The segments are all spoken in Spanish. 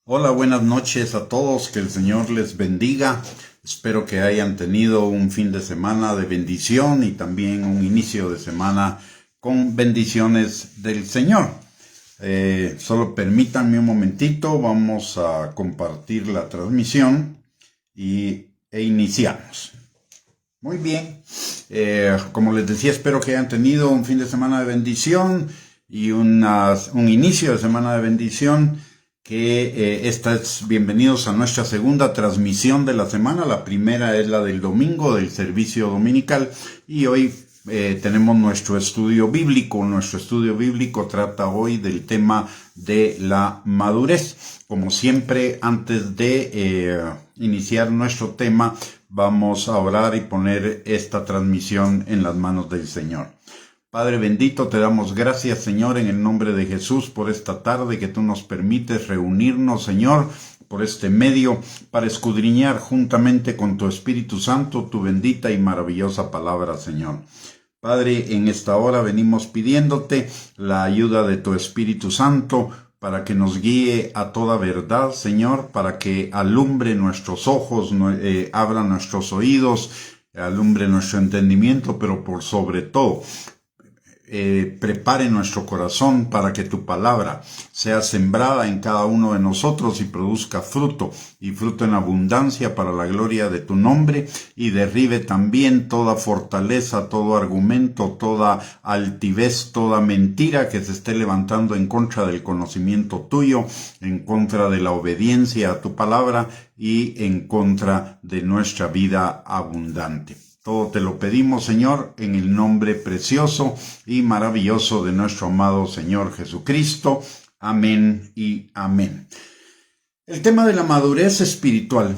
Hola, buenas noches a todos, que el Señor les bendiga. Espero que hayan tenido un fin de semana de bendición y también un inicio de semana con bendiciones del Señor. Solo permítanme un momentito, vamos a compartir la transmisión e iniciamos. Muy bien, como les decía, espero que hayan tenido un fin de semana de bendición y un inicio de semana de bendición. Bienvenidos a nuestra segunda transmisión de la semana. La primera es la del domingo, del servicio dominical, y hoy tenemos nuestro estudio bíblico. Nuestro estudio bíblico trata hoy del tema de la madurez. Como siempre, antes de iniciar nuestro tema, vamos a orar y poner esta transmisión en las manos del Señor. Padre bendito, te damos gracias, Señor, en el nombre de Jesús, por esta tarde que tú nos permites reunirnos, Señor, por este medio, para escudriñar juntamente con tu Espíritu Santo tu bendita y maravillosa palabra, Señor. Padre, en esta hora venimos pidiéndote la ayuda de tu Espíritu Santo para que nos guíe a toda verdad, Señor, para que alumbre nuestros ojos, abra nuestros oídos, alumbre nuestro entendimiento, pero por sobre todo, prepare nuestro corazón para que tu palabra sea sembrada en cada uno de nosotros y produzca fruto, y fruto en abundancia para la gloria de tu nombre, y derribe también toda fortaleza, todo argumento, toda altivez, toda mentira que se esté levantando en contra del conocimiento tuyo, en contra de la obediencia a tu palabra y en contra de nuestra vida abundante. Todo te lo pedimos, Señor, en el nombre precioso y maravilloso de nuestro amado Señor Jesucristo. Amén y amén. El tema de la madurez espiritual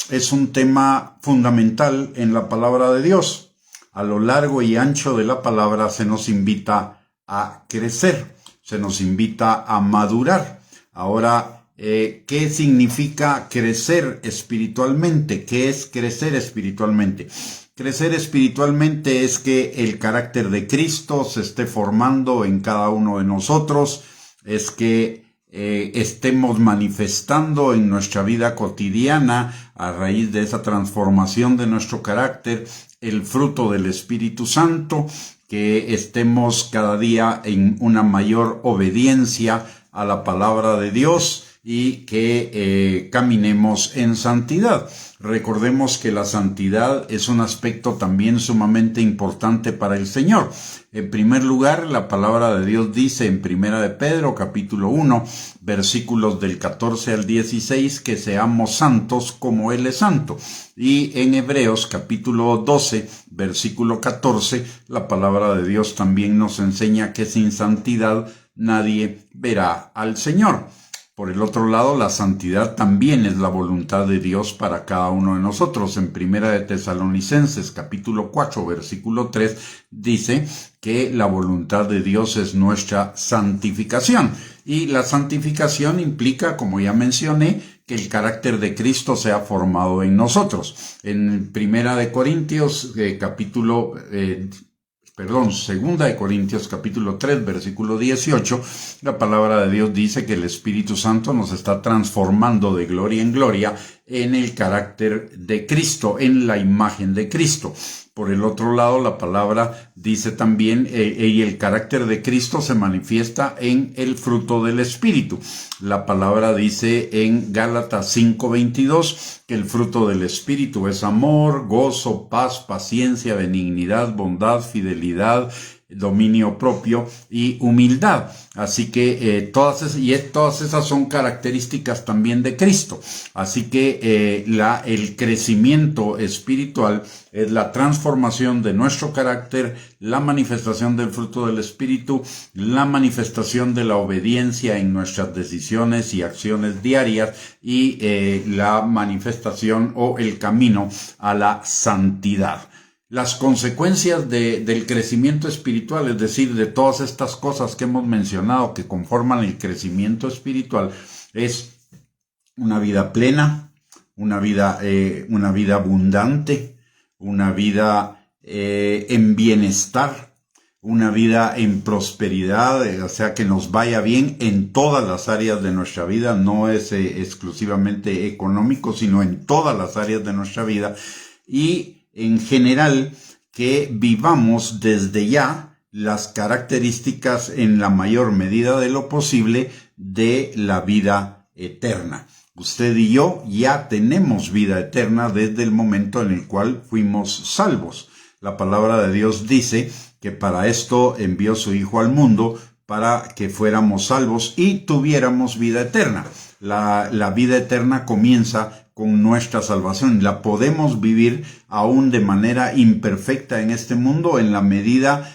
es un tema fundamental en la palabra de Dios. A lo largo y ancho de la palabra se nos invita a crecer, se nos invita a madurar. Ahora, ¿qué significa crecer espiritualmente? ¿Qué es crecer espiritualmente? Crecer espiritualmente es que el carácter de Cristo se esté formando en cada uno de nosotros, es que estemos manifestando en nuestra vida cotidiana, a raíz de esa transformación de nuestro carácter, el fruto del Espíritu Santo, que estemos cada día en una mayor obediencia a la palabra de Dios y que caminemos en santidad. Recordemos que la santidad es un aspecto también sumamente importante para el Señor. En primer lugar, la palabra de Dios dice en Primera de Pedro, capítulo 1, versículos del 14 al 16, que seamos santos como Él es santo. Y en Hebreos, capítulo 12, versículo 14, la palabra de Dios también nos enseña que sin santidad nadie verá al Señor. Por el otro lado, la santidad también es la voluntad de Dios para cada uno de nosotros. En Primera de Tesalonicenses, capítulo 4, versículo 3, dice que la voluntad de Dios es nuestra santificación. Y la santificación implica, como ya mencioné, que el carácter de Cristo sea formado en nosotros. En Primera de Corintios, Segunda de Corintios capítulo 3, versículo 18, la palabra de Dios dice que el Espíritu Santo nos está transformando de gloria en gloria en el carácter de Cristo, en la imagen de Cristo. Por el otro lado, la palabra dice también, y el carácter de Cristo se manifiesta en el fruto del Espíritu. La palabra dice en Gálatas 5:22 que el fruto del Espíritu es amor, gozo, paz, paciencia, benignidad, bondad, fidelidad, dominio propio y humildad. Así que todas esas son características también de Cristo. Así que el crecimiento espiritual es la transformación de nuestro carácter, la manifestación del fruto del Espíritu, la manifestación de la obediencia en nuestras decisiones y acciones diarias y la manifestación o el camino a la santidad. Las consecuencias del crecimiento espiritual, es decir, de todas estas cosas que hemos mencionado que conforman el crecimiento espiritual, es una vida plena, una vida abundante, una vida en bienestar, una vida en prosperidad, o sea, que nos vaya bien en todas las áreas de nuestra vida, no es exclusivamente económico, sino en todas las áreas de nuestra vida, y en general que vivamos desde ya las características en la mayor medida de lo posible de la vida eterna. Usted y yo ya tenemos vida eterna desde el momento en el cual fuimos salvos. La palabra de Dios dice que para esto envió su Hijo al mundo, para que fuéramos salvos y tuviéramos vida eterna. La vida eterna comienza con nuestra salvación. La podemos vivir aún de manera imperfecta en este mundo, en la medida,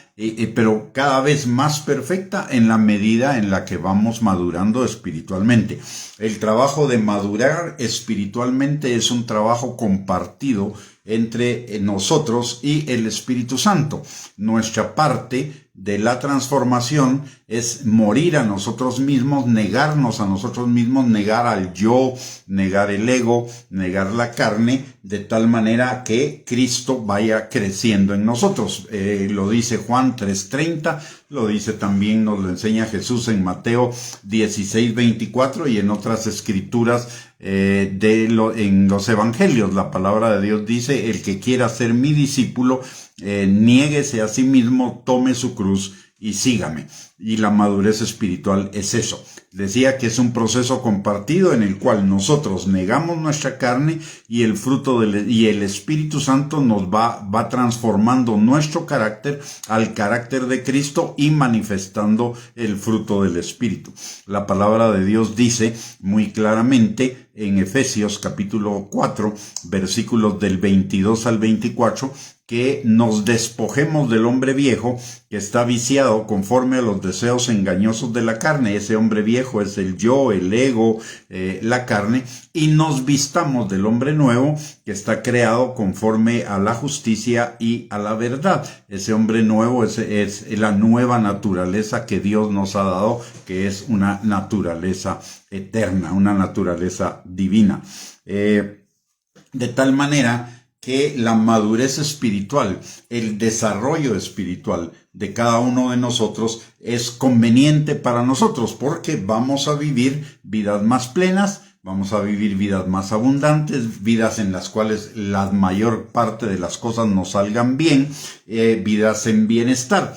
pero cada vez más perfecta en la medida en la que vamos madurando espiritualmente. El trabajo de madurar espiritualmente es un trabajo compartido entre nosotros y el Espíritu Santo. Nuestra parte de la transformación es morir a nosotros mismos, negarnos a nosotros mismos, negar al yo, negar el ego, negar la carne, de tal manera que Cristo vaya creciendo en nosotros. Lo dice Juan 3:30, lo dice también, nos lo enseña Jesús en Mateo 16:24 y en otras escrituras en los evangelios. La palabra de Dios dice: el que quiera ser mi discípulo, niéguese a sí mismo, tome su cruz y sígame. Y la madurez espiritual es eso. Decía que es un proceso compartido en el cual nosotros negamos nuestra carne y el fruto y el Espíritu Santo nos va transformando nuestro carácter al carácter de Cristo y manifestando el fruto del Espíritu. La palabra de Dios dice muy claramente en Efesios capítulo 4, versículos del 22 al 24, que nos despojemos del hombre viejo que está viciado conforme a los deseos engañosos de la carne. Ese hombre viejo es el yo, el ego, la carne, y nos vistamos del hombre nuevo que está creado conforme a la justicia y a la verdad. Ese hombre nuevo es la nueva naturaleza que Dios nos ha dado, que es una naturaleza eterna, una naturaleza divina. De tal manera que la madurez espiritual, el desarrollo espiritual de cada uno de nosotros es conveniente para nosotros, porque vamos a vivir vidas más plenas, vamos a vivir vidas más abundantes, vidas en las cuales la mayor parte de las cosas nos salgan bien, vidas en bienestar.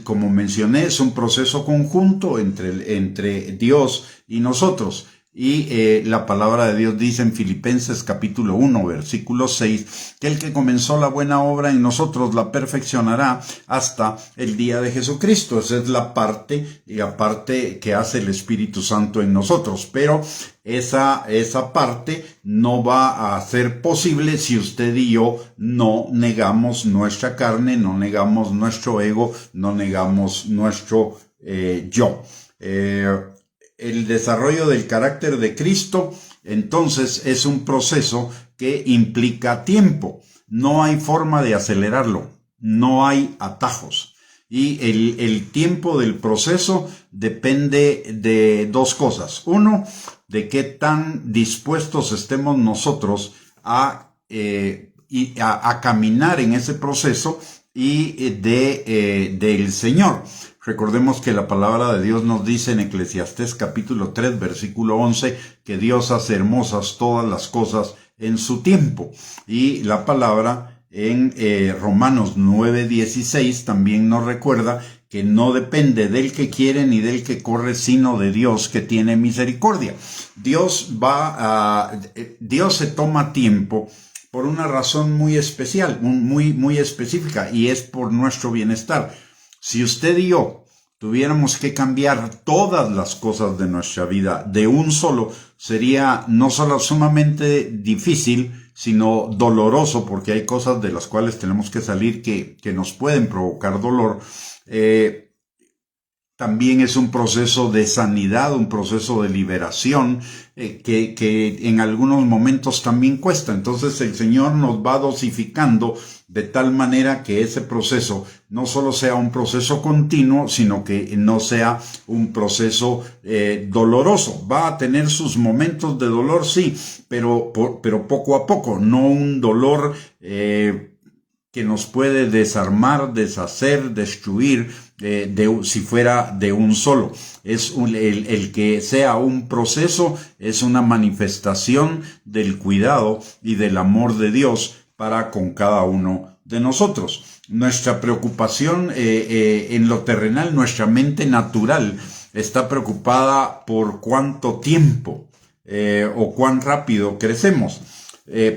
Como mencioné, es un proceso conjunto entre Dios y nosotros. Y la palabra de Dios dice en Filipenses capítulo 1, versículo 6, que el que comenzó la buena obra en nosotros la perfeccionará hasta el día de Jesucristo. Esa es la parte y aparte que hace el Espíritu Santo en nosotros. Pero esa parte no va a ser posible si usted y yo no negamos nuestra carne, no negamos nuestro ego, no negamos nuestro yo. El desarrollo del carácter de Cristo, entonces, es un proceso que implica tiempo. No hay forma de acelerarlo, no hay atajos. Y el tiempo del proceso depende de dos cosas. Uno, de qué tan dispuestos estemos nosotros a caminar en ese proceso y del Señor. Recordemos que la palabra de Dios nos dice en Eclesiastés capítulo 3, versículo 11, que Dios hace hermosas todas las cosas en su tiempo. Y la palabra en Romanos 9, 16 también nos recuerda que no depende del que quiere ni del que corre, sino de Dios que tiene misericordia. Dios se toma tiempo por una razón muy especial, muy específica, y es por nuestro bienestar. Si usted y yo tuviéramos que cambiar todas las cosas de nuestra vida de un solo, sería no solo sumamente difícil, sino doloroso, porque hay cosas de las cuales tenemos que salir que nos pueden provocar dolor. También es un proceso de sanidad, un proceso de liberación que en algunos momentos también cuesta. Entonces el Señor nos va dosificando de tal manera que ese proceso no solo sea un proceso continuo, sino que no sea un proceso doloroso. Va a tener sus momentos de dolor, sí, pero poco a poco, no un dolor que nos puede desarmar, deshacer, destruir, si fuera de un solo. El que sea un proceso es una manifestación del cuidado y del amor de Dios para con cada uno de nosotros. Nuestra preocupación en lo terrenal, nuestra mente natural está preocupada por cuánto tiempo o cuán rápido crecemos.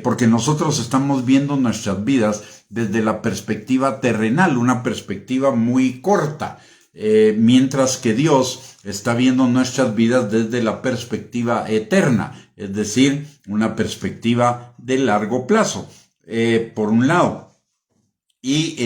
Porque nosotros estamos viendo nuestras vidas desde la perspectiva terrenal, una perspectiva muy corta, mientras que Dios está viendo nuestras vidas desde la perspectiva eterna, es decir, una perspectiva de largo plazo, por un lado. Y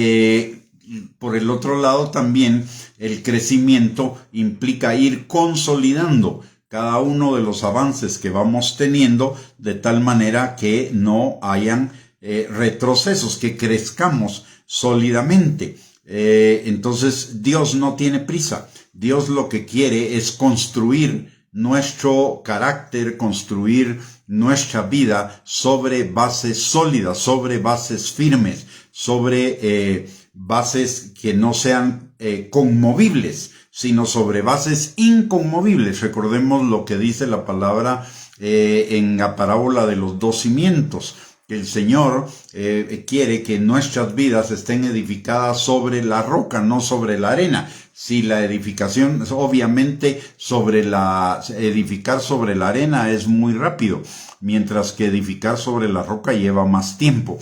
por el otro lado también el crecimiento implica ir consolidando cada uno de los avances que vamos teniendo de tal manera que no hayan retrocesos, que crezcamos sólidamente. Entonces Dios no tiene prisa. Dios lo que quiere es construir nuestro carácter, construir nuestra vida sobre bases sólidas, sobre bases firmes, sobre bases que no sean conmovibles, sino sobre bases inconmovibles. Recordemos lo que dice la palabra en la parábola de los dos cimientos, que el Señor quiere que nuestras vidas estén edificadas sobre la roca, no sobre la arena. Si la edificación, obviamente, edificar sobre la arena es muy rápido, mientras que edificar sobre la roca lleva más tiempo.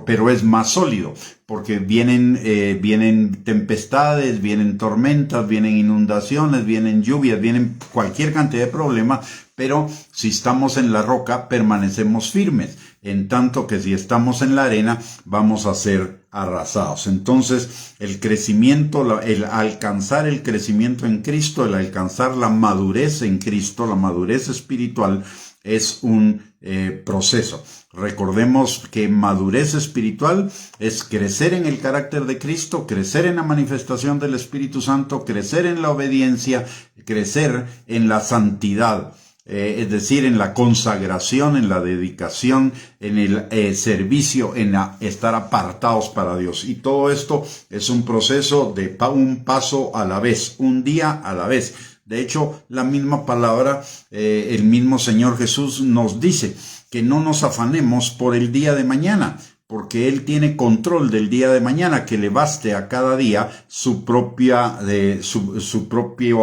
Pero es más sólido, porque vienen tempestades, vienen tormentas, vienen inundaciones, vienen lluvias, vienen cualquier cantidad de problemas, pero si estamos en la roca, permanecemos firmes. En tanto que si estamos en la arena, vamos a ser arrasados. Entonces, el crecimiento, el alcanzar el crecimiento en Cristo, el alcanzar la madurez en Cristo, la madurez espiritual, es un proceso. Recordemos que madurez espiritual es crecer en el carácter de Cristo, crecer en la manifestación del Espíritu Santo, crecer en la obediencia, crecer en la santidad. Es decir, en la consagración, en la dedicación, en el servicio, en estar apartados para Dios. Y todo esto es un proceso de un paso a la vez, un día a la vez. De hecho, la misma palabra, el mismo Señor Jesús nos dice que no nos afanemos por el día de mañana, porque Él tiene control del día de mañana, que le baste a cada día su propio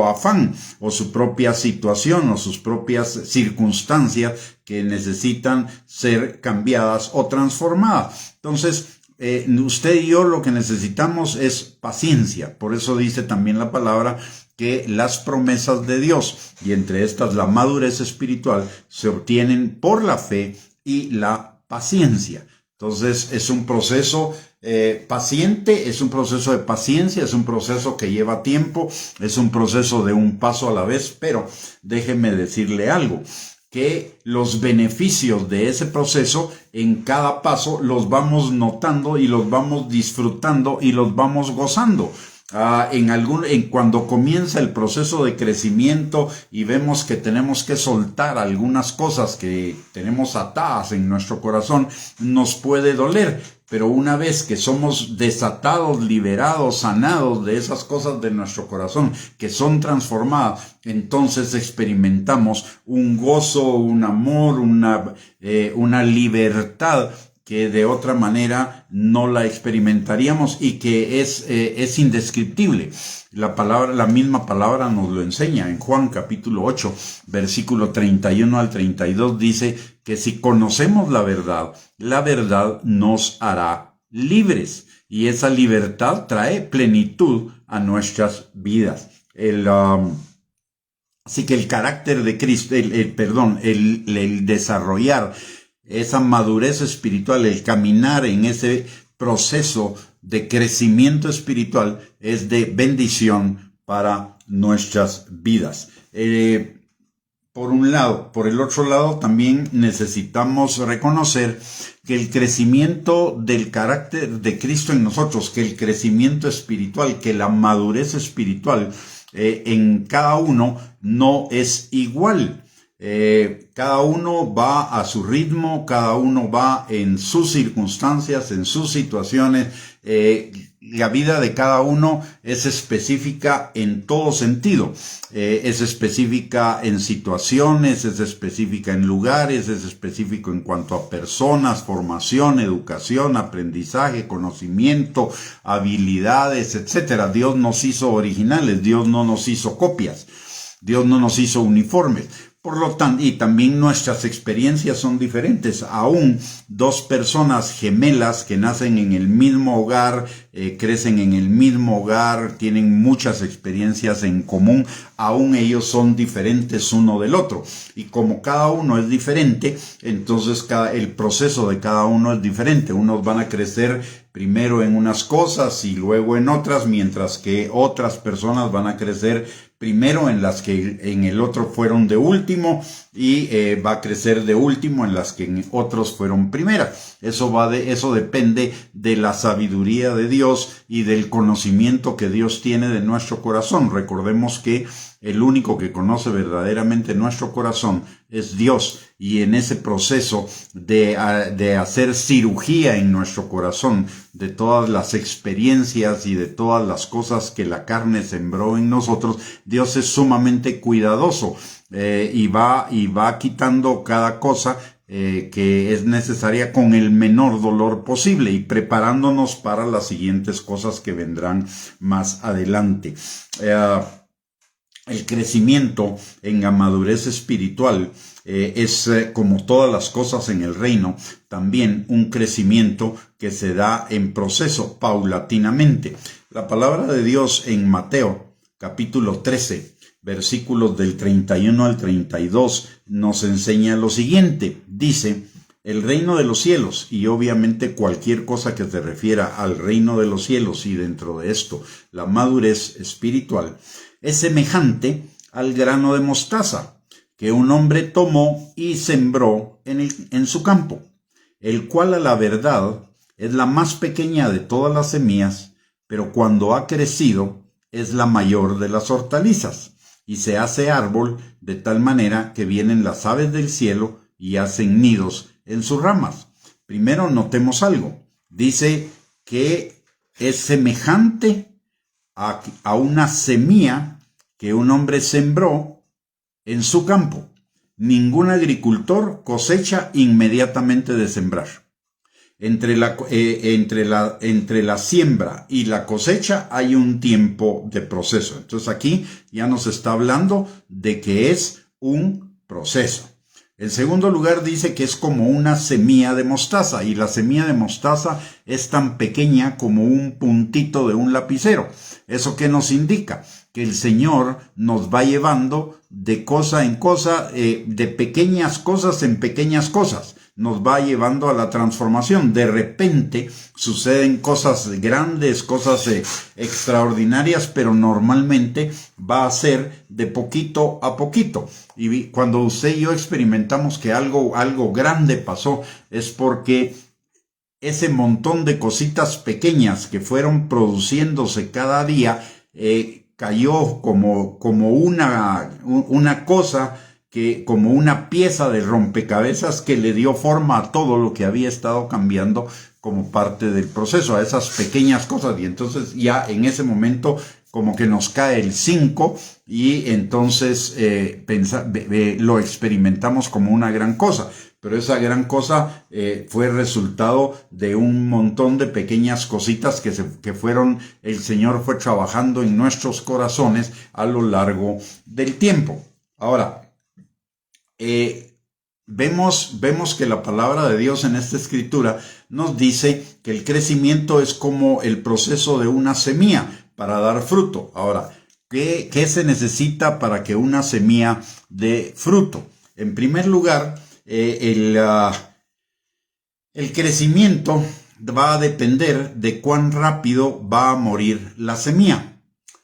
afán, o su propia situación, o sus propias circunstancias que necesitan ser cambiadas o transformadas. Entonces, usted y yo lo que necesitamos es paciencia. Por eso dice también la palabra que las promesas de Dios, y entre estas la madurez espiritual, se obtienen por la fe y la paciencia. Entonces es un proceso paciente, es un proceso de paciencia, es un proceso que lleva tiempo, es un proceso de un paso a la vez, pero déjeme decirle algo, que los beneficios de ese proceso en cada paso los vamos notando y los vamos disfrutando y los vamos gozando. Cuando comienza el proceso de crecimiento y vemos que tenemos que soltar algunas cosas que tenemos atadas en nuestro corazón, nos puede doler. Pero una vez que somos desatados, liberados, sanados de esas cosas de nuestro corazón que son transformadas, entonces experimentamos un gozo, un amor, una libertad que de otra manera no la experimentaríamos y que es indescriptible. La misma palabra nos lo enseña en Juan capítulo 8, versículo 31 al 32, dice que si conocemos la verdad nos hará libres, y esa libertad trae plenitud a nuestras vidas. Así que el carácter de Cristo, el desarrollar esa madurez espiritual, el caminar en ese proceso de crecimiento espiritual es de bendición para nuestras vidas. Por un lado. Por el otro lado, también necesitamos reconocer que el crecimiento del carácter de Cristo en nosotros, que el crecimiento espiritual, que la madurez espiritual en cada uno no es igual. Cada uno va a su ritmo, cada uno va en sus circunstancias, en sus situaciones. La vida de cada uno es específica en todo sentido. Es específica en situaciones, es específica en lugares, es específico en cuanto a personas, formación, educación, aprendizaje, conocimiento, habilidades, etcétera. Dios nos hizo originales, Dios no nos hizo copias, Dios no nos hizo uniformes. Por lo tanto, y también nuestras experiencias son diferentes. Aún dos personas gemelas que nacen en el mismo hogar, crecen en el mismo hogar, tienen muchas experiencias en común, aún ellos son diferentes uno del otro. Y como cada uno es diferente, entonces el proceso de cada uno es diferente. Unos van a crecer primero en unas cosas y luego en otras, mientras que otras personas van a crecer primero en las que en el otro fueron de último y va a crecer de último en las que en otros fueron primeras. Eso depende de la sabiduría de Dios y del conocimiento que Dios tiene de nuestro corazón. Recordemos que el único que conoce verdaderamente nuestro corazón es Dios, y en ese proceso de hacer cirugía en nuestro corazón de todas las experiencias y de todas las cosas que la carne sembró en nosotros, Dios es sumamente cuidadoso y va quitando cada cosa que es necesaria con el menor dolor posible y preparándonos para las siguientes cosas que vendrán más adelante. El crecimiento en la madurez espiritual es, como todas las cosas en el reino, también un crecimiento que se da en proceso, paulatinamente. La palabra de Dios en Mateo, capítulo 13, versículos del 31 al 32, nos enseña lo siguiente. Dice: el reino de los cielos, y obviamente cualquier cosa que se refiera al reino de los cielos, y dentro de esto la madurez espiritual, es semejante al grano de mostaza que un hombre tomó y sembró en su campo, el cual a la verdad es la más pequeña de todas las semillas, pero cuando ha crecido es la mayor de las hortalizas, y se hace árbol de tal manera que vienen las aves del cielo y hacen nidos en sus ramas. Primero notemos algo. Dice que es semejante a una semilla que un hombre sembró en su campo. Ningún agricultor cosecha inmediatamente de sembrar. Entre la siembra y la cosecha hay un tiempo de proceso. Entonces aquí ya nos está hablando de que es un proceso. En segundo lugar, dice que es como una semilla de mostaza, y la semilla de mostaza es tan pequeña como un puntito de un lapicero. ¿Eso qué nos indica? Que el Señor nos va llevando de cosa en cosa, de pequeñas cosas en pequeñas cosas. Nos va llevando a la transformación. De repente suceden cosas grandes, cosas extraordinarias, pero normalmente va a ser de poquito a poquito. Y cuando usted y yo experimentamos que algo grande pasó, es porque ese montón de cositas pequeñas que fueron produciéndose cada día cayó como una cosa, como una pieza de rompecabezas que le dio forma a todo lo que había estado cambiando como parte del proceso, a esas pequeñas cosas. Y entonces ya en ese momento como que nos cae el 5 y entonces lo experimentamos como una gran cosa. Pero esa gran cosa fue resultado de un montón de pequeñas cositas que el Señor fue trabajando en nuestros corazones a lo largo del tiempo. Ahora, vemos que la palabra de Dios en esta escritura nos dice que el crecimiento es como el proceso de una semilla para dar fruto. Ahora, ¿qué se necesita para que una semilla dé fruto? En primer lugar, el crecimiento va a depender de cuán rápido va a morir la semilla.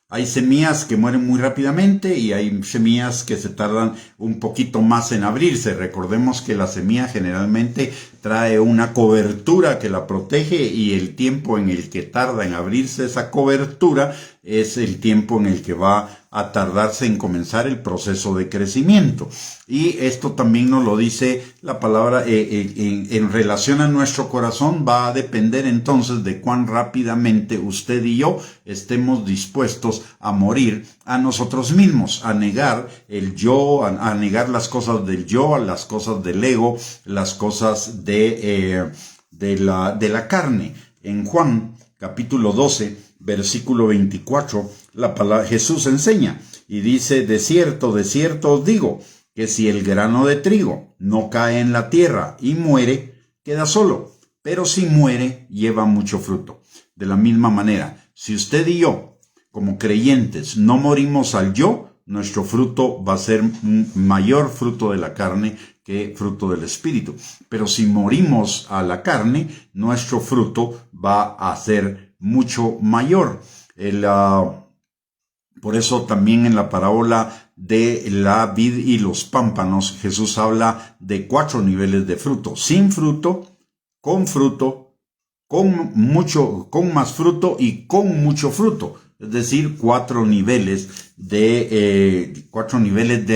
Hay semillas que mueren muy rápidamente y hay semillas que se tardan un poquito más en abrirse. Recordemos que la semilla generalmente trae una cobertura que la protege, y el tiempo en el que tarda en abrirse esa cobertura es el tiempo en el que va a tardarse en comenzar el proceso de crecimiento. Y esto también nos lo dice la palabra en relación a nuestro corazón. Va a depender entonces de cuán rápidamente usted y yo estemos dispuestos a morir a nosotros mismos, a negar el yo, a negar las cosas del yo, a las cosas del ego, las cosas de la carne. En Juan capítulo 12, versículo 24, Jesús enseña y dice: de cierto os digo, que si el grano de trigo no cae en la tierra y muere, queda solo, pero si muere, lleva mucho fruto. De la misma manera, si usted y yo, como creyentes, no morimos al yo, nuestro fruto va a ser mayor fruto de la carne que fruto del Espíritu. Pero si morimos a la carne, nuestro fruto va a ser mucho mayor. Por eso también en la parábola de la vid y los pámpanos, Jesús habla de 4 niveles de fruto: sin fruto, con más fruto y con mucho fruto. Es decir, 4 niveles de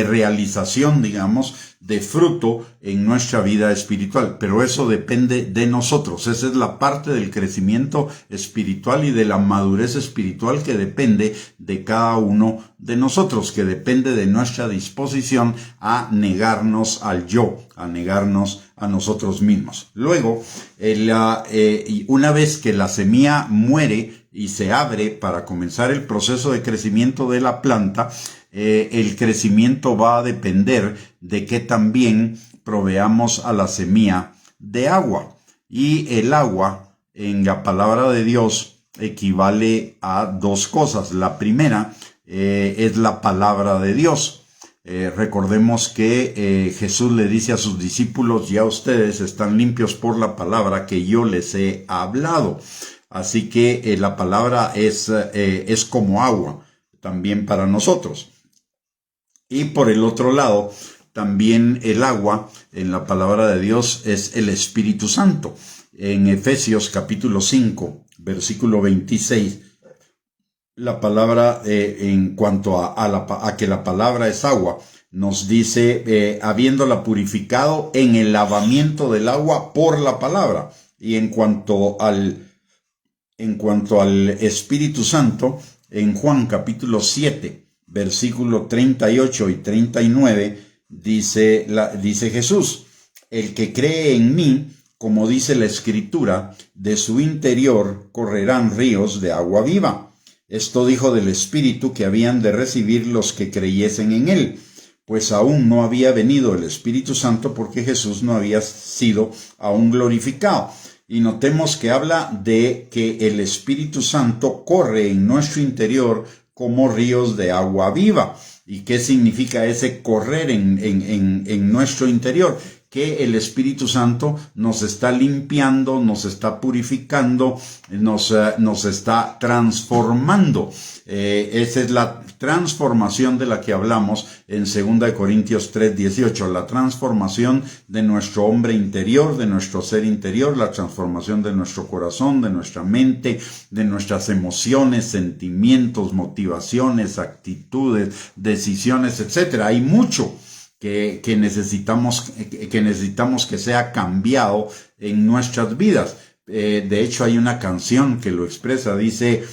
realización, digamos, de fruto en nuestra vida espiritual. Pero eso depende de nosotros. Esa es la parte del crecimiento espiritual y de la madurez espiritual que depende de cada uno de nosotros, que depende de nuestra disposición a negarnos al yo, a negarnos a nosotros mismos. Luego, una vez que la semilla muere y se abre para comenzar el proceso de crecimiento de la planta, el crecimiento va a depender de que también proveamos a la semilla de agua. Y el agua en la palabra de Dios equivale a 2 cosas. La primera es la palabra de Dios. Recordemos que Jesús le dice a sus discípulos: ya ustedes están limpios por la palabra que yo les he hablado. Así que la palabra es como agua también para nosotros. Y por el otro lado, también el agua en la palabra de Dios es el Espíritu Santo. En Efesios capítulo 5, versículo 26, la palabra, en cuanto a que la palabra es agua, nos dice: habiéndola purificado en el lavamiento del agua por la palabra. Y en cuanto al Espíritu Santo, en Juan capítulo 7, versículo 38 y 39, dice Jesús: el que cree en mí, como dice la Escritura, de su interior correrán ríos de agua viva. Esto dijo del Espíritu que habían de recibir los que creyesen en él, pues aún no había venido el Espíritu Santo, porque Jesús no había sido aún glorificado. Y notemos que habla de que el Espíritu Santo corre en nuestro interior como ríos de agua viva. ¿Y qué significa ese correr en nuestro interior? Que el Espíritu Santo nos está limpiando, nos está purificando, nos está transformando. Esa es la transformación de la que hablamos en 2 Corintios 3:18, la transformación de nuestro hombre interior, de nuestro ser interior, la transformación de nuestro corazón, de nuestra mente, de nuestras emociones, sentimientos, motivaciones, actitudes, decisiones, etc. Hay mucho que necesitamos que sea cambiado en nuestras vidas. De hecho, hay una canción que lo expresa, dice: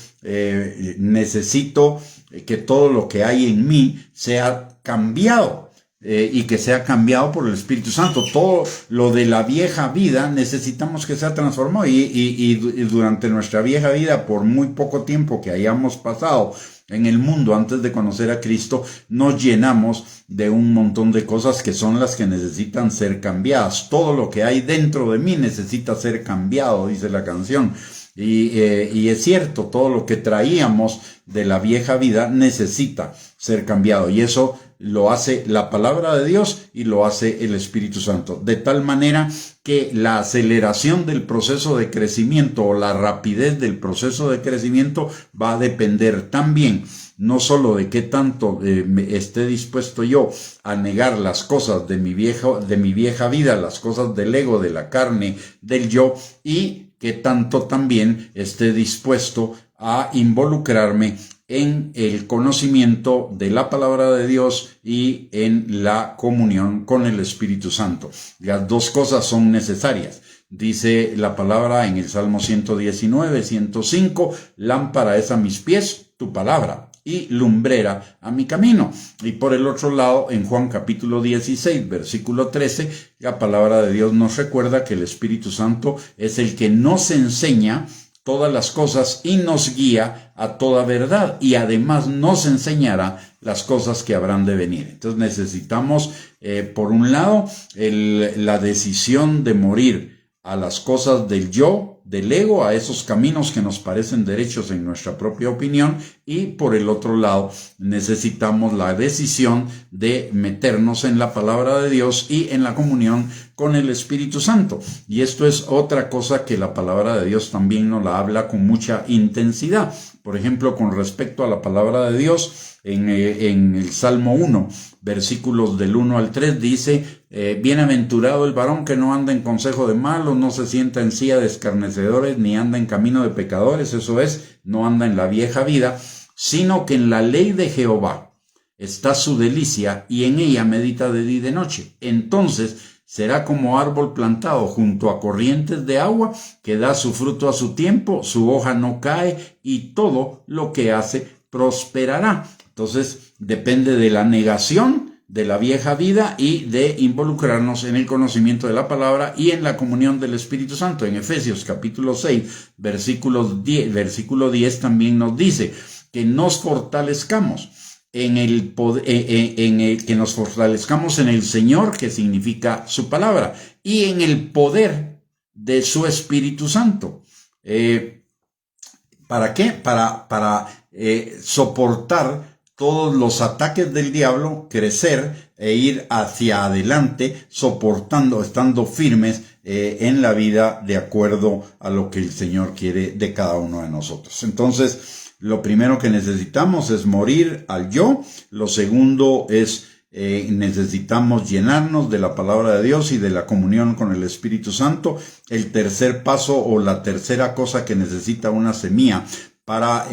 necesito que todo lo que hay en mí sea cambiado, y que sea cambiado por el Espíritu Santo. Todo lo de la vieja vida necesitamos que sea transformado, y durante nuestra vieja vida, por muy poco tiempo que hayamos pasado en el mundo antes de conocer a Cristo, nos llenamos de un montón de cosas que son las que necesitan ser cambiadas. Todo lo que hay dentro de mí necesita ser cambiado, dice la canción. Y es cierto, todo lo que traíamos de la vieja vida necesita ser cambiado. Y eso lo hace la palabra de Dios y lo hace el Espíritu Santo. De tal manera que la aceleración del proceso de crecimiento o la rapidez del proceso de crecimiento va a depender también no solo de qué tanto esté dispuesto yo a negar las cosas de mi vieja vida, las cosas del ego, de la carne, del yo, y qué tanto también esté dispuesto a involucrarme en el conocimiento de la palabra de Dios y en la comunión con el Espíritu Santo. Las dos cosas son necesarias. Dice la palabra en el Salmo 119, 105, lámpara es a mis pies tu palabra y lumbrera a mi camino. Y por el otro lado, en Juan capítulo 16, versículo 13, la palabra de Dios nos recuerda que el Espíritu Santo es el que nos enseña todas las cosas y nos guía a toda verdad, y además nos enseñará las cosas que habrán de venir. Entonces necesitamos, por un lado, la decisión de morir a las cosas del yo, del ego, a esos caminos que nos parecen derechos en nuestra propia opinión, y por el otro lado necesitamos la decisión de meternos en la palabra de Dios y en la comunión con el Espíritu Santo. Y esto es otra cosa que la palabra de Dios también nos la habla con mucha intensidad. Por ejemplo, con respecto a la palabra de Dios, en el Salmo 1, versículos del 1 al 3, dice: bienaventurado el varón que no anda en consejo de malos, no se sienta en silla de escarnecedores, ni anda en camino de pecadores, eso es, no anda en la vieja vida, sino que en la ley de Jehová está su delicia, y en ella medita de día y de noche. Entonces será como árbol plantado junto a corrientes de agua, que da su fruto a su tiempo, su hoja no cae, y todo lo que hace prosperará. Entonces depende de la negación de la vieja vida y de involucrarnos en el conocimiento de la palabra y en la comunión del Espíritu Santo. En Efesios capítulo 6, versículo 10 también nos dice que nos fortalezcamos que nos fortalezcamos en el Señor, que significa su palabra, y en el poder de su Espíritu Santo. ¿Para qué? Para soportar todos los ataques del diablo, crecer e ir hacia adelante, soportando, estando firmes en la vida de acuerdo a lo que el Señor quiere de cada uno de nosotros. Entonces, lo primero que necesitamos es morir al yo. Lo segundo es necesitamos llenarnos de la palabra de Dios y de la comunión con el Espíritu Santo. El tercer paso, o la tercera cosa que necesita una semilla para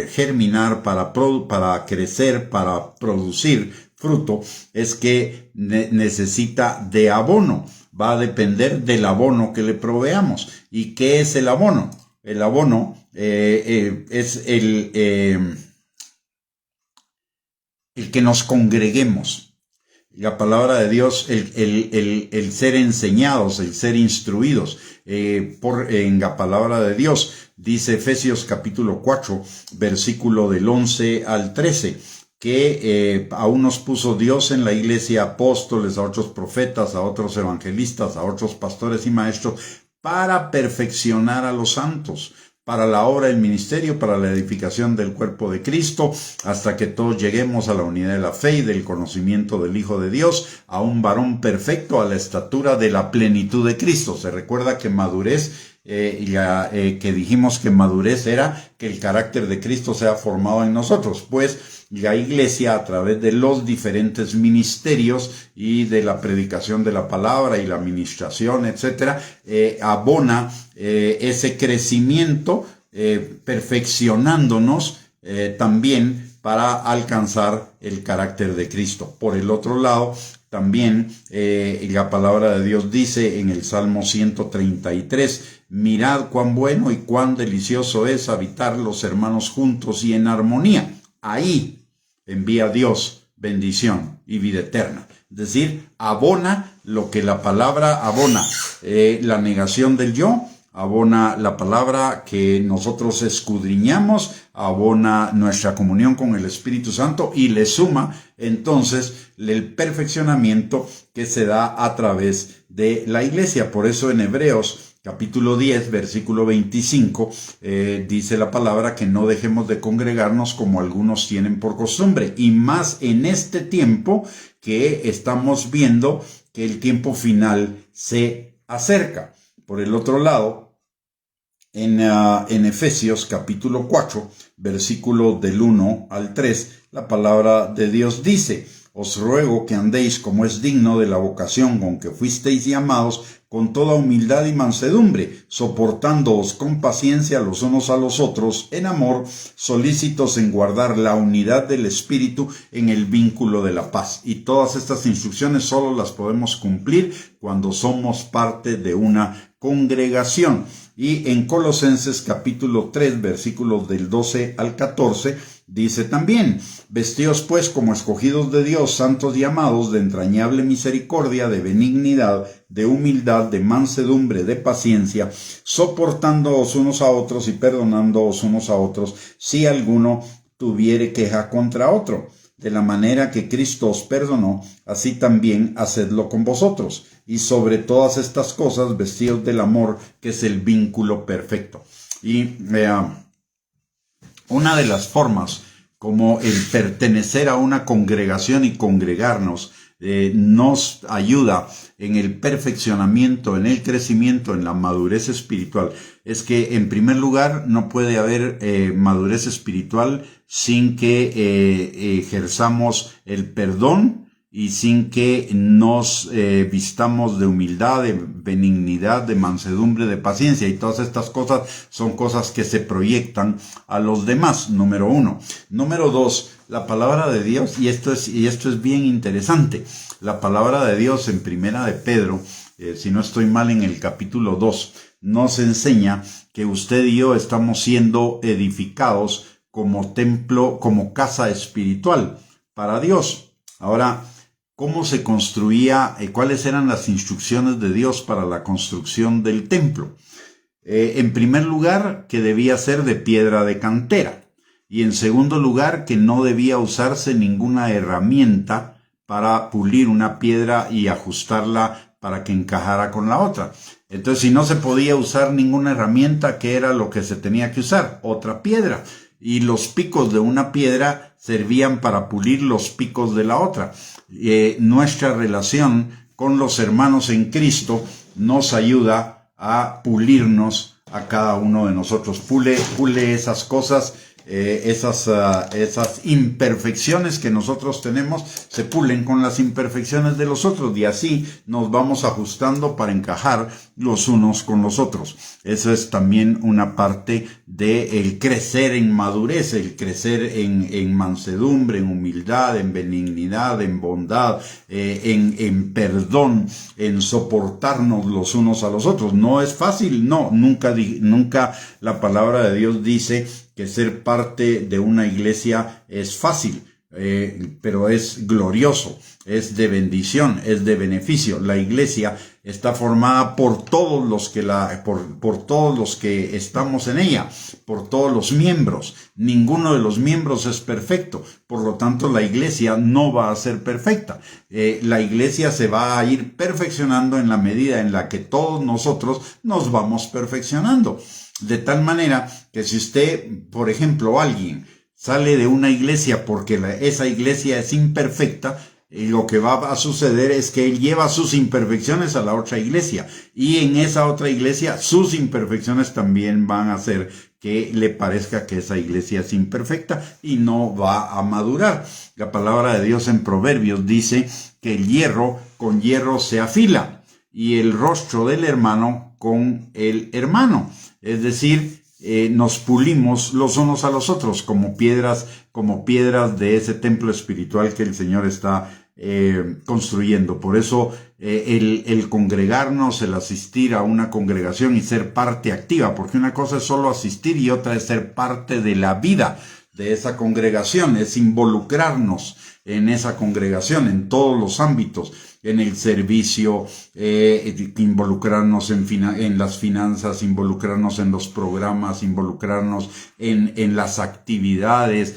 germinar, para crecer, para producir fruto, es que necesita de abono. Va a depender del abono que le proveamos. ¿Y qué es el abono? El abono es el que nos congreguemos. La palabra de Dios, el ser enseñados, el ser instruidos en la palabra de Dios. Dice Efesios capítulo 4, versículo del 11 al 13, que a unos puso Dios en la iglesia apóstoles, a otros profetas, a otros evangelistas, a otros pastores y maestros, para perfeccionar a los santos, para la obra del ministerio, para la edificación del cuerpo de Cristo, hasta que todos lleguemos a la unidad de la fe y del conocimiento del Hijo de Dios, a un varón perfecto, a la estatura de la plenitud de Cristo. Se recuerda que madurez, que dijimos que madurez era que el carácter de Cristo sea formado en nosotros. Pues la iglesia, a través de los diferentes ministerios y de la predicación de la palabra y la administración, etcétera, abona ese crecimiento, perfeccionándonos también para alcanzar el carácter de Cristo. Por el otro lado, también la palabra de Dios dice en el Salmo 133, mirad cuán bueno y cuán delicioso es habitar los hermanos juntos y en armonía. Ahí envía Dios bendición y vida eterna. Es decir, abona lo que la palabra abona, la negación del yo, abona la palabra que nosotros escudriñamos, abona nuestra comunión con el Espíritu Santo y le suma entonces el perfeccionamiento que se da a través de la iglesia. Por eso en Hebreos capítulo 10, versículo 25, dice la palabra que no dejemos de congregarnos como algunos tienen por costumbre, y más en este tiempo que estamos viendo que el tiempo final se acerca. Por el otro lado, En Efesios capítulo 4, versículo del 1 al 3, la palabra de Dios dice: os ruego que andéis como es digno de la vocación con que fuisteis llamados, con toda humildad y mansedumbre, soportándoos con paciencia los unos a los otros en amor, solícitos en guardar la unidad del Espíritu en el vínculo de la paz. Y todas estas instrucciones solo las podemos cumplir cuando somos parte de una congregación. Y en Colosenses capítulo 3, versículos del 12 al 14, dice también: vestíos pues como escogidos de Dios, santos y amados, de entrañable misericordia, de benignidad, de humildad, de mansedumbre, de paciencia, soportándoos unos a otros y perdonándoos unos a otros, si alguno tuviere queja contra otro. De la manera que Cristo os perdonó, así también hacedlo con vosotros. Y sobre todas estas cosas, vestíos del amor, que es el vínculo perfecto. Y una de las formas como el pertenecer a una congregación y congregarnos nos ayuda en el perfeccionamiento, en el crecimiento, en la madurez espiritual, es que en primer lugar no puede haber madurez espiritual sin que ejerzamos el perdón y sin que nos vistamos de humildad, de benignidad, de mansedumbre, de paciencia. Y todas estas cosas son cosas que se proyectan a los demás, número uno. Número dos, la palabra de Dios, y esto es bien interesante, la palabra de Dios en Primera de Pedro, si no estoy mal, en el capítulo 2, nos enseña que usted y yo estamos siendo edificados como templo, como casa espiritual para Dios. Ahora, ¿cómo se construía? ¿Cuáles eran las instrucciones de Dios para la construcción del templo? En primer lugar, que debía ser de piedra de cantera. Y en segundo lugar, que no debía usarse ninguna herramienta para pulir una piedra y ajustarla para que encajara con la otra. Entonces, si no se podía usar ninguna herramienta, ¿qué era lo que se tenía que usar? Otra piedra. Y los picos de una piedra servían para pulir los picos de la otra. Nuestra relación con los hermanos en Cristo nos ayuda a pulirnos a cada uno de nosotros. Pule esas cosas, esas imperfecciones que nosotros tenemos, se pulen con las imperfecciones de los otros, y así nos vamos ajustando para encajar los unos con los otros. Eso es también una parte del crecer en madurez, el crecer en mansedumbre, en humildad, en benignidad, en bondad, en perdón, en soportarnos los unos a los otros. No es fácil, no, nunca la palabra de Dios dice que ser parte de una iglesia es fácil, pero es glorioso, es de bendición, es de beneficio. La iglesia está formada por todos los que por todos los que estamos en ella, por todos los miembros. Ninguno de los miembros es perfecto, por lo tanto la iglesia no va a ser perfecta. La iglesia se va a ir perfeccionando en la medida en la que todos nosotros nos vamos perfeccionando. De tal manera que si usted, por ejemplo, alguien sale de una iglesia porque esa iglesia es imperfecta, lo que va a suceder es que él lleva sus imperfecciones a la otra iglesia, y en esa otra iglesia sus imperfecciones también van a hacer que le parezca que esa iglesia es imperfecta y no va a madurar. La palabra de Dios en Proverbios dice que el hierro con hierro se afila, y el rostro del hermano con el hermano. Es decir, nos pulimos los unos a los otros como piedras de ese templo espiritual que el Señor está construyendo. Por eso el congregarnos, el asistir a una congregación y ser parte activa, porque una cosa es solo asistir y otra es ser parte de la vida de esa congregación, es involucrarnos en esa congregación en todos los ámbitos, en el servicio, involucrarnos en las finanzas, involucrarnos en los programas, involucrarnos en las actividades,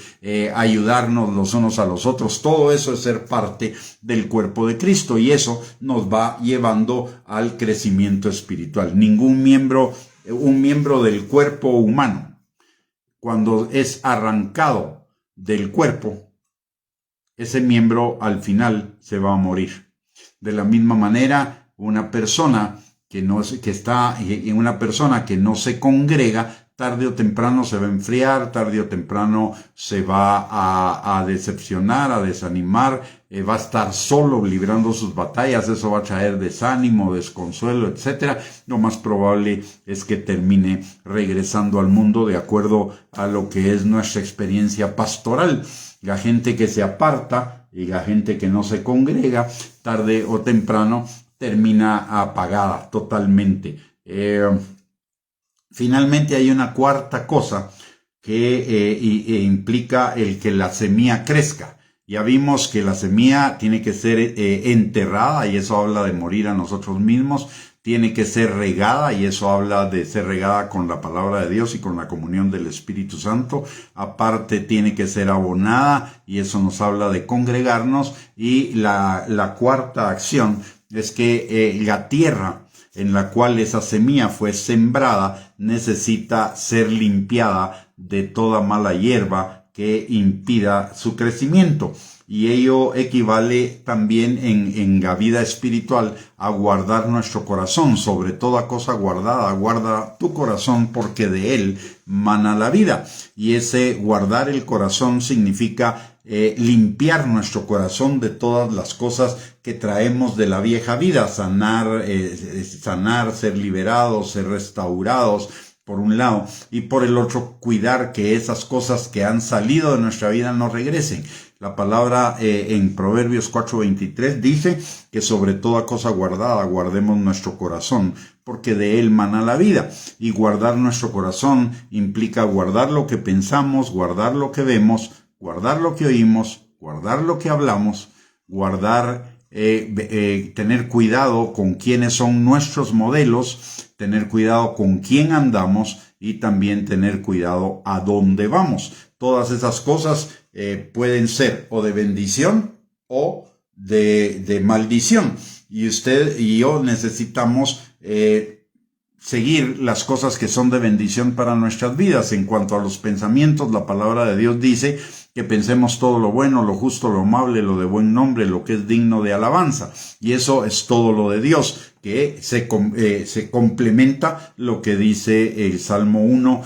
ayudarnos los unos a los otros. Todo eso es ser parte del cuerpo de Cristo, y eso nos va llevando al crecimiento espiritual. Un miembro del cuerpo humano, cuando es arrancado del cuerpo, ese miembro al final se va a morir. De la misma manera, una persona que está en una persona que no se congrega, tarde o temprano se va a enfriar, tarde o temprano se va a decepcionar, a desanimar, va a estar solo librando sus batallas, eso va a traer desánimo, desconsuelo, etcétera. Lo más probable es que termine regresando al mundo de acuerdo a lo que es nuestra experiencia pastoral. La gente que se aparta y la gente que no se congrega, tarde o temprano termina apagada totalmente. Finalmente hay una cuarta cosa que implica el que la semilla crezca. Ya vimos que la semilla tiene que ser enterrada, y eso habla de morir a nosotros mismos. Tiene que ser regada, y eso habla de ser regada con la palabra de Dios y con la comunión del Espíritu Santo. Aparte tiene que ser abonada, y eso nos habla de congregarnos. Y la cuarta acción es que la tierra en la cual esa semilla fue sembrada necesita ser limpiada de toda mala hierba que impida su crecimiento. Y ello equivale también en la vida espiritual a guardar nuestro corazón. Sobre toda cosa guardada, guarda tu corazón, porque de él mana la vida. Y ese guardar el corazón significa limpiar nuestro corazón de todas las cosas que traemos de la vieja vida, sanar, ser liberados, ser restaurados, por un lado, y por el otro, cuidar que esas cosas que han salido de nuestra vida no regresen. La palabra en Proverbios 4:23 dice que sobre toda cosa guardada guardemos nuestro corazón, porque de él mana la vida. Y guardar nuestro corazón implica guardar lo que pensamos, guardar lo que vemos, guardar lo que oímos, guardar lo que hablamos, guardar, tener cuidado con quiénes son nuestros modelos, tener cuidado con quién andamos y también tener cuidado a dónde vamos. Todas esas cosas pueden ser o de bendición o de maldición. Y usted y yo necesitamos seguir las cosas que son de bendición para nuestras vidas. En cuanto a los pensamientos, la palabra de Dios dice que pensemos todo lo bueno, lo justo, lo amable, lo de buen nombre, lo que es digno de alabanza. Y eso es todo lo de Dios, que se complementa lo que dice el Salmo 1,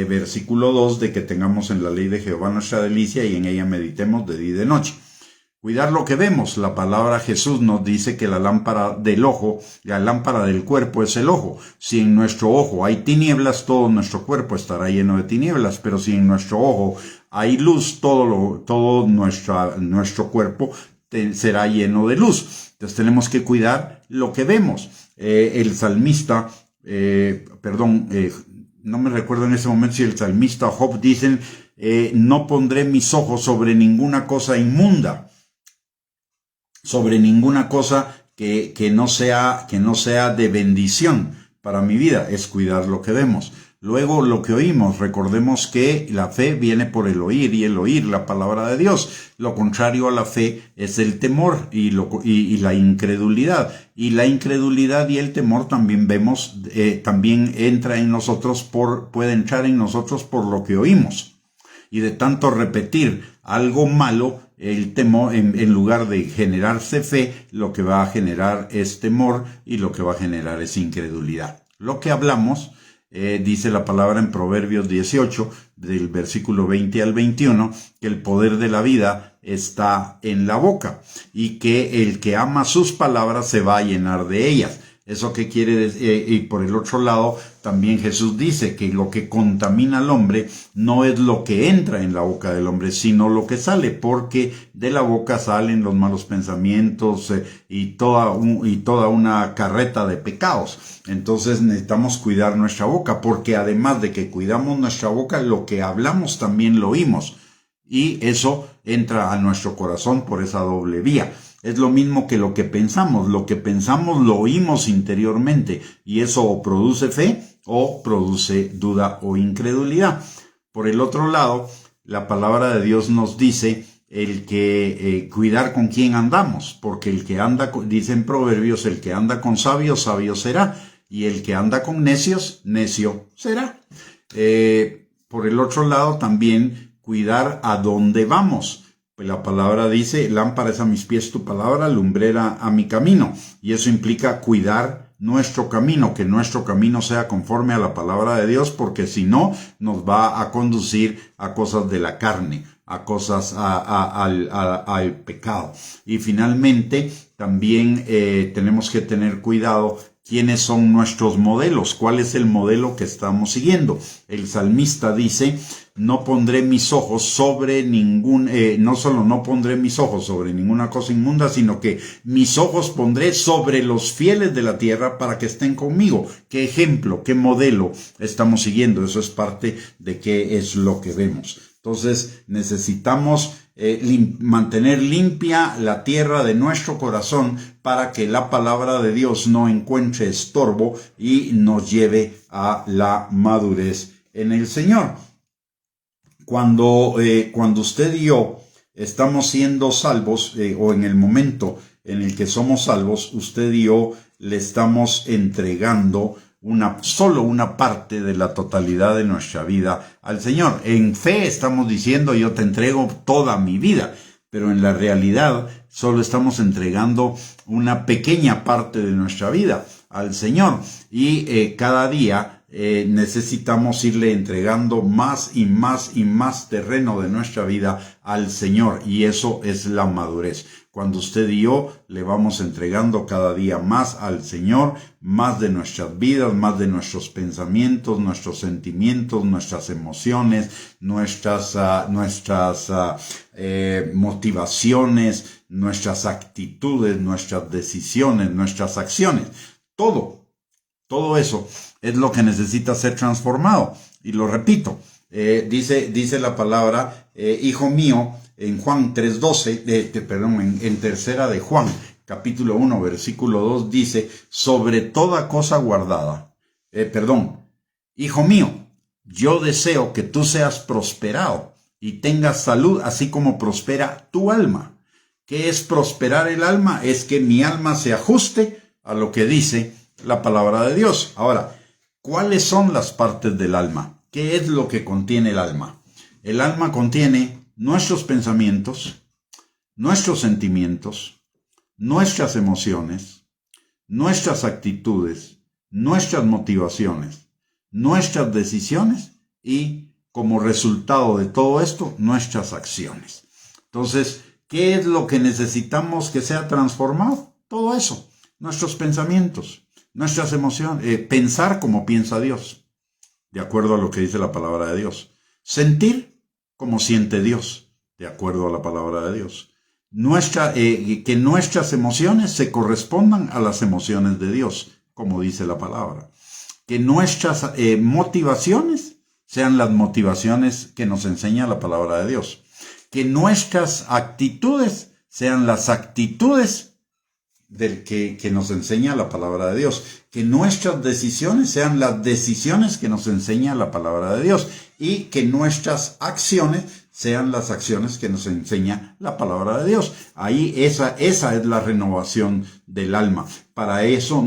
versículo 2, de que tengamos en la ley de Jehová nuestra delicia y en ella meditemos de día y de noche. Cuidar lo que vemos. La palabra Jesús nos dice que la lámpara del ojo, la lámpara del cuerpo es el ojo. Si en nuestro ojo hay tinieblas, todo nuestro cuerpo estará lleno de tinieblas. Pero si en nuestro ojo hay luz, todo nuestro cuerpo será lleno de luz. Entonces tenemos que cuidar lo que vemos. El salmista, no me recuerdo en ese momento si el salmista o Job dicen, no pondré mis ojos sobre ninguna cosa inmunda, sobre ninguna cosa que no sea de bendición para mi vida. Es cuidar lo que vemos. Luego, lo que oímos. Recordemos que la fe viene por el oír, y el oír la palabra de Dios. Lo contrario a la fe es el temor y la incredulidad. Y la incredulidad y el temor también vemos, también entra en nosotros puede entrar en nosotros por lo que oímos. Y de tanto repetir algo malo, el temor, en lugar de generarse fe, lo que va a generar es temor, y lo que va a generar es incredulidad. Lo que hablamos, dice la palabra en Proverbios 18, del versículo 20 al 21, que el poder de la vida está en la boca, y que el que ama sus palabras se va a llenar de ellas. ¿Eso qué quiere decir? Y por el otro lado, también Jesús dice que lo que contamina al hombre no es lo que entra en la boca del hombre, sino lo que sale, porque de la boca salen los malos pensamientos y toda una carreta de pecados. Entonces necesitamos cuidar nuestra boca, porque además de que cuidamos nuestra boca, lo que hablamos también lo oímos. Y eso entra a nuestro corazón por esa doble vía. Es lo mismo que lo que pensamos. Lo que pensamos lo oímos interiormente, y eso o produce fe o produce duda o incredulidad. Por el otro lado, la palabra de Dios nos dice el que cuidar con quién andamos, porque el que anda, dice en Proverbios, el que anda con sabios, sabio será, y el que anda con necios, necio será. Por el otro lado, también cuidar a dónde vamos. La palabra dice, lámpara es a mis pies tu palabra, lumbrera a mi camino. Y eso implica cuidar nuestro camino, que nuestro camino sea conforme a la palabra de Dios, porque si no, nos va a conducir a cosas de la carne, a cosas al pecado. Y finalmente, también tenemos que tener cuidado. ¿Quiénes son nuestros modelos? ¿Cuál es el modelo que estamos siguiendo? El salmista dice, no pondré mis ojos sobre no solo no pondré mis ojos sobre ninguna cosa inmunda, sino que mis ojos pondré sobre los fieles de la tierra para que estén conmigo. ¿Qué ejemplo, qué modelo estamos siguiendo? Eso es parte de qué es lo que vemos. Entonces necesitamos mantener limpia la tierra de nuestro corazón para que la palabra de Dios no encuentre estorbo y nos lleve a la madurez en el Señor. Cuando usted y yo estamos siendo salvos, o en el momento en el que somos salvos, usted y yo le estamos entregando solo una parte de la totalidad de nuestra vida al Señor. En fe estamos diciendo, yo te entrego toda mi vida, pero en la realidad solo estamos entregando una pequeña parte de nuestra vida al Señor. Y cada día necesitamos irle entregando más y más y más terreno de nuestra vida al Señor, y eso es la madurez. Cuando usted y yo le vamos entregando cada día más al Señor, más de nuestras vidas, más de nuestros pensamientos, nuestros sentimientos, nuestras emociones, nuestras motivaciones, nuestras actitudes, nuestras decisiones, nuestras acciones, todo eso es lo que necesita ser transformado. Y lo repito, dice la palabra, hijo mío, en Juan 3:12, en tercera de Juan, capítulo 1, versículo 2, dice, sobre toda cosa guardada, hijo mío, yo deseo que tú seas prosperado y tengas salud, así como prospera tu alma. ¿Qué es prosperar el alma? Es que mi alma se ajuste a lo que dice la palabra de Dios. Ahora, ¿cuáles son las partes del alma? ¿Qué es lo que contiene el alma? El alma contiene nuestros pensamientos, nuestros sentimientos, nuestras emociones, nuestras actitudes, nuestras motivaciones, nuestras decisiones y, como resultado de todo esto, nuestras acciones. Entonces, ¿qué es lo que necesitamos que sea transformado? Todo eso, nuestros pensamientos, nuestras emociones, pensar como piensa Dios, de acuerdo a lo que dice la palabra de Dios. Sentir como siente Dios, de acuerdo a la palabra de Dios. Que nuestras emociones se correspondan a las emociones de Dios, como dice la palabra. Que nuestras motivaciones sean las motivaciones que nos enseña la palabra de Dios. Que nuestras actitudes sean las actitudes que nos enseña la palabra de Dios. Que nuestras decisiones sean las decisiones que nos enseña la palabra de Dios. Y que nuestras acciones sean las acciones que nos enseña la palabra de Dios. Ahí esa es la renovación del alma. Para eso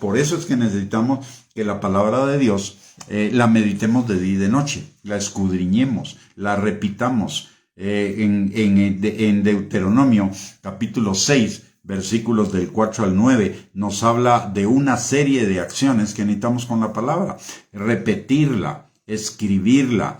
por eso es que necesitamos que la palabra de Dios la meditemos de día y de noche, la escudriñemos, la repitamos. En Deuteronomio capítulo 6, versículos del 4 al 9, nos habla de una serie de acciones que necesitamos con la palabra. Repetirla, escribirla,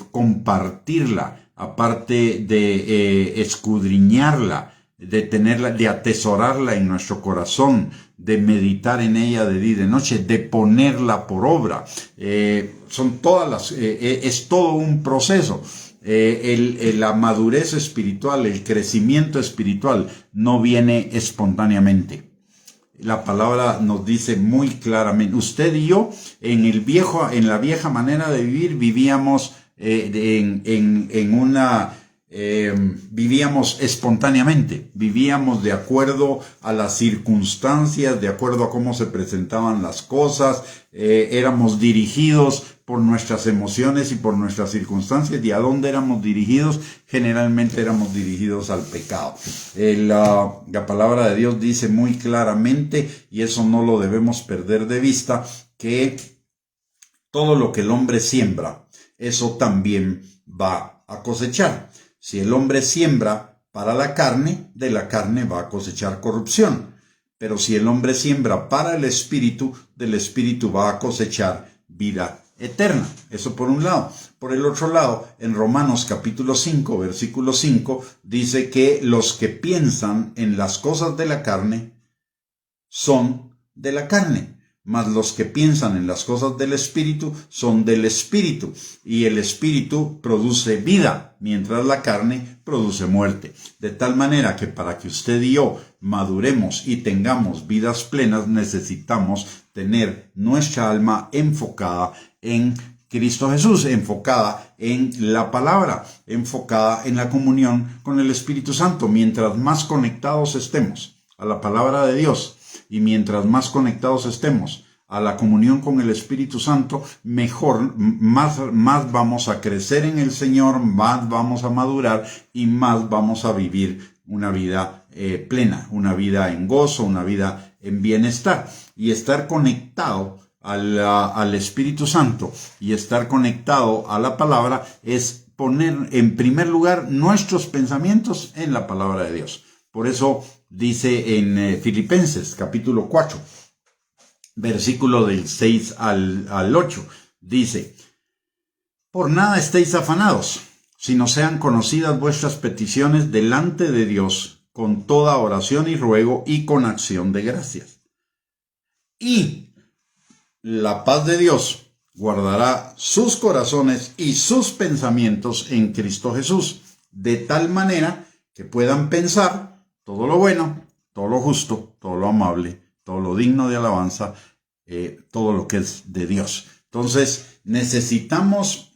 compartirla, aparte de escudriñarla, de tenerla, de atesorarla en nuestro corazón, de meditar en ella de día y de noche, de ponerla por obra. Es todo un proceso. La madurez espiritual, el crecimiento espiritual no viene espontáneamente. La palabra nos dice muy claramente, usted y yo en la vieja manera de vivir vivíamos vivíamos espontáneamente, vivíamos de acuerdo a las circunstancias, de acuerdo a cómo se presentaban las cosas, éramos dirigidos por nuestras emociones y por nuestras circunstancias. ¿Y a dónde éramos dirigidos? Generalmente éramos dirigidos al pecado. La palabra de Dios dice muy claramente, y eso no lo debemos perder de vista, que todo lo que el hombre siembra, eso también va a cosechar. Si el hombre siembra para la carne, de la carne va a cosechar corrupción. Pero si el hombre siembra para el Espíritu, del Espíritu va a cosechar vida eterna. Eso por un lado. Por el otro lado, en Romanos capítulo 5, versículo 5, dice que los que piensan en las cosas de la carne son de la carne, mas los que piensan en las cosas del Espíritu son del Espíritu, y el Espíritu produce vida, mientras la carne produce muerte. De tal manera que para que usted y yo maduremos y tengamos vidas plenas, necesitamos tener nuestra alma enfocada en Cristo Jesús, enfocada en la palabra, enfocada en la comunión con el Espíritu Santo. Mientras más conectados estemos a la palabra de Dios, y mientras más conectados estemos a la comunión con el Espíritu Santo, mejor, más vamos a crecer en el Señor, más vamos a madurar y más vamos a vivir una vida plena, una vida en gozo, una vida en bienestar. Y estar conectado al Espíritu Santo y estar conectado a la palabra es poner en primer lugar nuestros pensamientos en la palabra de Dios. Por eso dice en Filipenses capítulo 4, versículo del 6 al 8, dice: por nada estéis afanados, sino sean conocidas vuestras peticiones delante de Dios con toda oración y ruego y con acción de gracias. Y la paz de Dios guardará sus corazones y sus pensamientos en Cristo Jesús, de tal manera que puedan pensar todo lo bueno, todo lo justo, todo lo amable, todo lo digno de alabanza, todo lo que es de Dios. Entonces, necesitamos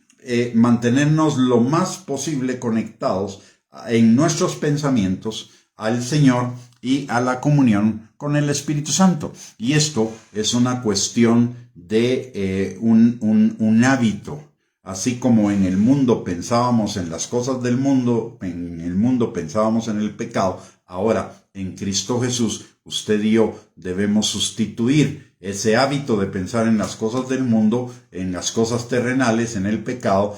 mantenernos lo más posible conectados en nuestros pensamientos al Señor y a la comunión con el Espíritu Santo. Y esto es una cuestión de un hábito. Así como en el mundo pensábamos en las cosas del mundo, en el mundo pensábamos en el pecado, ahora en Cristo Jesús, usted y yo debemos sustituir ese hábito de pensar en las cosas del mundo, en las cosas terrenales, en el pecado.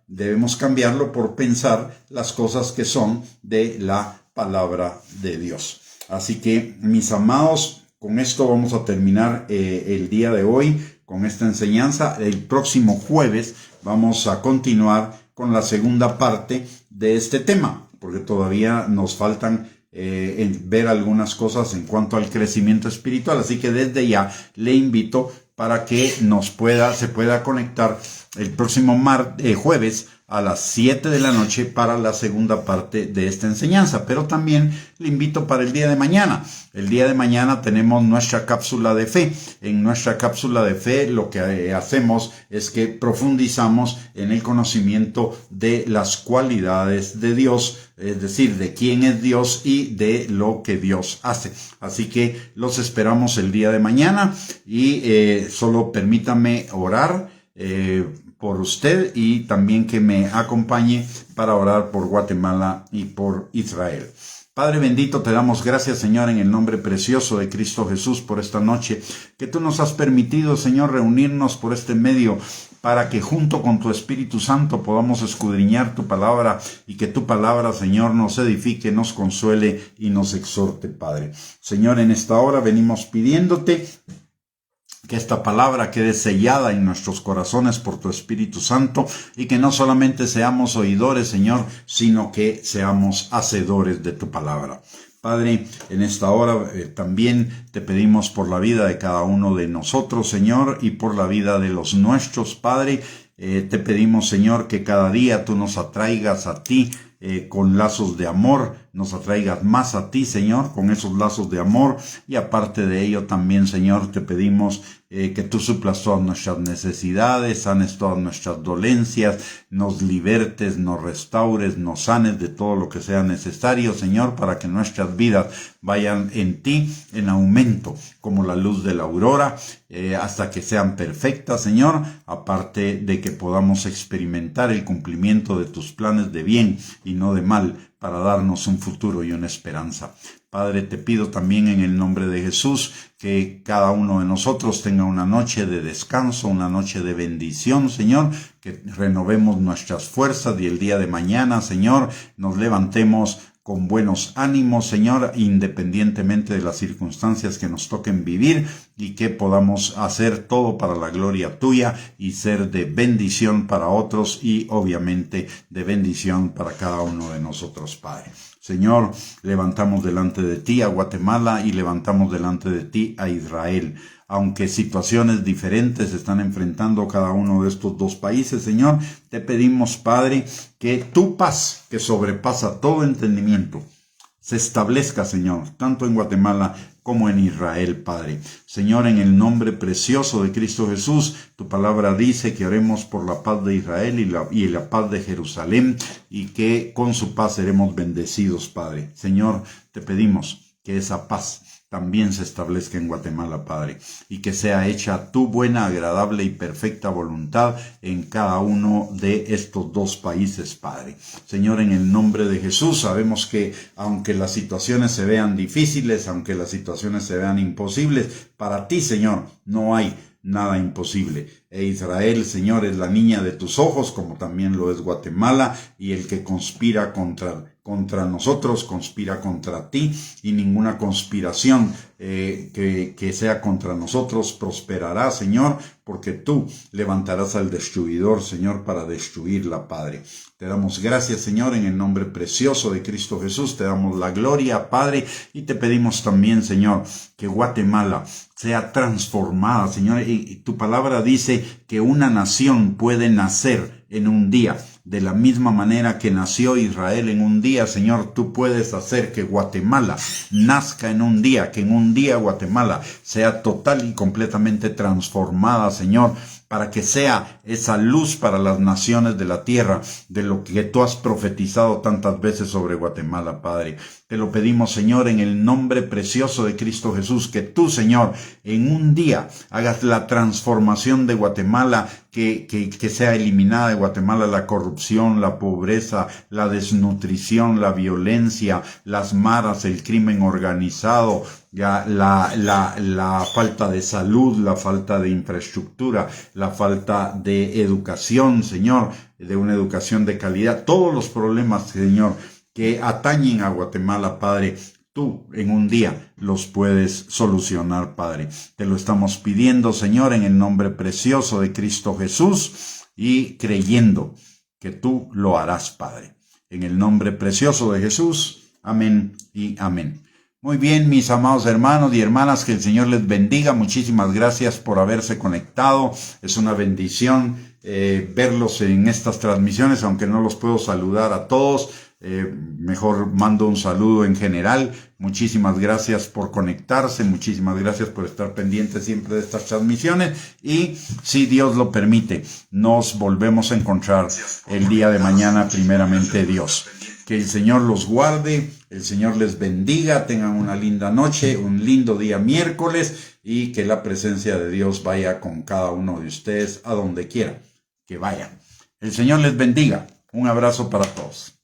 Debemos cambiarlo por pensar las cosas que son de la palabra de Dios. Así que, mis amados, con esto vamos a terminar el día de hoy con esta enseñanza. El próximo jueves vamos a continuar con la segunda parte de este tema, porque todavía nos faltan ver algunas cosas en cuanto al crecimiento espiritual. Así que desde ya le invito para que se pueda conectar el próximo jueves a las 7 de la noche para la segunda parte de esta enseñanza. Pero también le invito para el día de mañana. El día de mañana tenemos nuestra cápsula de fe. En nuestra cápsula de fe lo que hacemos es que profundizamos en el conocimiento de las cualidades de Dios, es decir, de quién es Dios y de lo que Dios hace. Así que los esperamos el día de mañana y solo permítame orar por usted y también que me acompañe para orar por Guatemala y por Israel. Padre bendito, te damos gracias, Señor, en el nombre precioso de Cristo Jesús por esta noche que tú nos has permitido, Señor, reunirnos por este medio para que junto con tu Espíritu Santo podamos escudriñar tu palabra y que tu palabra, Señor, nos edifique, nos consuele y nos exhorte, Padre. Señor, en esta hora venimos pidiéndote que esta palabra quede sellada en nuestros corazones por tu Espíritu Santo y que no solamente seamos oidores, Señor, sino que seamos hacedores de tu palabra. Padre, en esta hora también te pedimos por la vida de cada uno de nosotros, Señor, y por la vida de los nuestros, Padre. Te pedimos, Señor, que cada día tú nos atraigas a ti con lazos de amor, nos atraigas más a ti, Señor, con esos lazos de amor. Y aparte de ello también, Señor, te pedimos que tú suplas todas nuestras necesidades, sanes todas nuestras dolencias, nos libertes, nos restaures, nos sanes de todo lo que sea necesario, Señor, para que nuestras vidas vayan en ti en aumento, como la luz de la aurora, hasta que sean perfectas, Señor, aparte de que podamos experimentar el cumplimiento de tus planes de bien y no de mal, para darnos un futuro y una esperanza. Padre, te pido también en el nombre de Jesús que cada uno de nosotros tenga una noche de descanso, una noche de bendición, Señor, que renovemos nuestras fuerzas y el día de mañana, Señor, nos levantemos con buenos ánimos, Señor, independientemente de las circunstancias que nos toquen vivir, y que podamos hacer todo para la gloria tuya y ser de bendición para otros y obviamente de bendición para cada uno de nosotros, Padre. Señor, levantamos delante de ti a Guatemala y levantamos delante de ti a Israel. Aunque situaciones diferentes están enfrentando cada uno de estos dos países, Señor, te pedimos, Padre, que tu paz, que sobrepasa todo entendimiento, se establezca, Señor, tanto en Guatemala como en Israel, Padre. Señor, en el nombre precioso de Cristo Jesús, tu palabra dice que oremos por la paz de Israel y la paz de Jerusalén, y que con su paz seremos bendecidos, Padre. Señor, te pedimos que esa paz también se establezca en Guatemala, Padre, y que sea hecha tu buena, agradable y perfecta voluntad en cada uno de estos dos países, Padre. Señor, en el nombre de Jesús, sabemos que aunque las situaciones se vean difíciles, aunque las situaciones se vean imposibles, para ti, Señor, no hay nada imposible. E Israel, Señor, es la niña de tus ojos, como también lo es Guatemala, y el que conspira contra nosotros, conspira contra ti, y ninguna conspiración que sea contra nosotros prosperará, Señor, porque tú levantarás al destruidor, Señor, para destruirla, Padre. Te damos gracias, Señor, en el nombre precioso de Cristo Jesús, te damos la gloria, Padre, y te pedimos también, Señor, que Guatemala sea transformada, Señor, y tu palabra dice que una nación puede nacer en un día. De la misma manera que nació Israel en un día, Señor, tú puedes hacer que Guatemala nazca en un día, que en un día Guatemala sea total y completamente transformada, Señor, para que sea esa luz para las naciones de la tierra, de lo que tú has profetizado tantas veces sobre Guatemala, Padre. Te lo pedimos, Señor, en el nombre precioso de Cristo Jesús, que tú, Señor, en un día hagas la transformación de Guatemala, que sea eliminada de Guatemala la corrupción, la pobreza, la desnutrición, la violencia, las maras, el crimen organizado, ya la falta de salud, la falta de infraestructura, la falta de educación, Señor, de una educación de calidad, todos los problemas, Señor, que atañen a Guatemala, Padre, tú en un día los puedes solucionar, Padre. Te lo estamos pidiendo, Señor, en el nombre precioso de Cristo Jesús, y creyendo que tú lo harás, Padre. En el nombre precioso de Jesús, amén y amén. Muy bien, mis amados hermanos y hermanas, que el Señor les bendiga. Muchísimas gracias por haberse conectado. Es una bendición verlos en estas transmisiones, aunque no los puedo saludar a todos. Mejor mando un saludo en general. Muchísimas gracias por conectarse, muchísimas gracias por estar pendientes siempre de estas transmisiones, y si Dios lo permite, nos volvemos a encontrar el día de mañana, primeramente Dios. Que el Señor los guarde, el Señor les bendiga, tengan una linda noche, un lindo día miércoles, y que la presencia de Dios vaya con cada uno de ustedes a donde quiera que vayan. El Señor les bendiga. Un abrazo para todos.